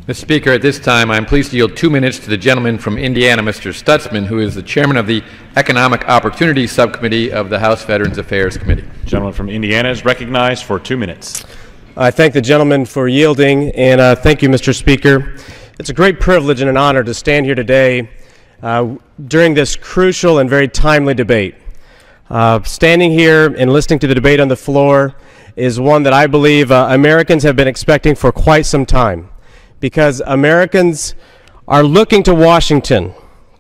Mr. Speaker, at this time, I am pleased to yield 2 minutes to the gentleman from Indiana, Mr. Stutzman, who is the chairman of the Economic Opportunity Subcommittee of the House Veterans Affairs Committee. The gentleman from Indiana is recognized for 2 minutes. I thank the gentleman for yielding, and thank you, Mr. Speaker. It's a great privilege and an honor to stand here today during this crucial and very timely debate. Standing here and listening to the debate on the floor is one that I believe Americans have been expecting for quite some time, because Americans are looking to Washington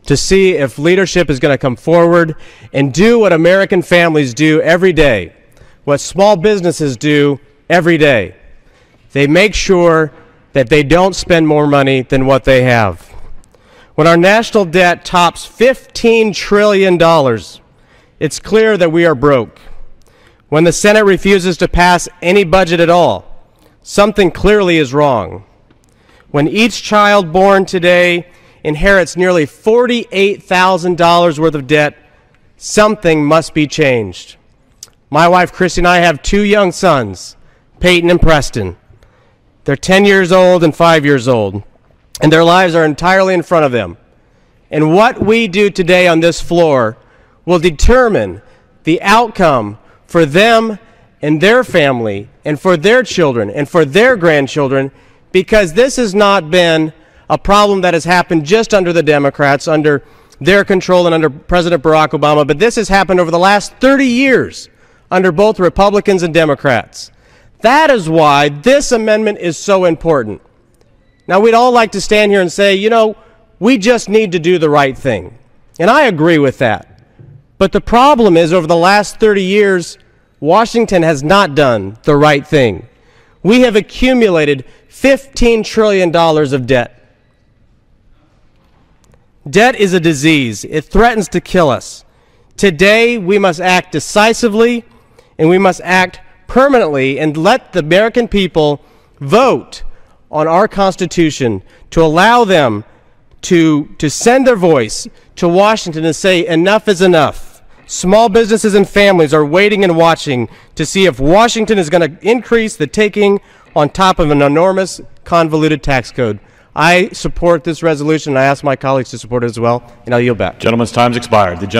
to see if leadership is going to come forward and do what American families do every day, what small businesses do every day. They make sure that they don't spend more money than what they have. When our national debt tops $15 trillion, it's clear that we are broke. When the Senate refuses to pass any budget at all, something clearly is wrong. When each child born today inherits nearly $48,000 worth of debt, something must be changed. My wife, Christy, and I have 2 young sons, Peyton and Preston. They're 10 years old and 5 years old, and their lives are entirely in front of them. And what we do today on this floor will determine the outcome for them and their family and for their children and for their grandchildren, because this has not been a problem that has happened just under the Democrats, under their control and under President Barack Obama, but this has happened over the last 30 years under both Republicans and Democrats. That is why this amendment is so important. Now, we'd all like to stand here and say, you know, we just need to do the right thing. And I agree with that. But the problem is, over the last 30 years, Washington has not done the right thing. We have accumulated $15 trillion of debt. Debt is a disease. It threatens to kill us. Today, we must act decisively, and we must act permanently and let the American people vote on our Constitution to allow them to send their voice to Washington and say enough is enough. Small businesses and families are waiting and watching to see if Washington is going to increase the taking on top of an enormous, convoluted tax code. I support this resolution, and I ask my colleagues to support it as well, and I'll yield back. Gentleman's time's expired.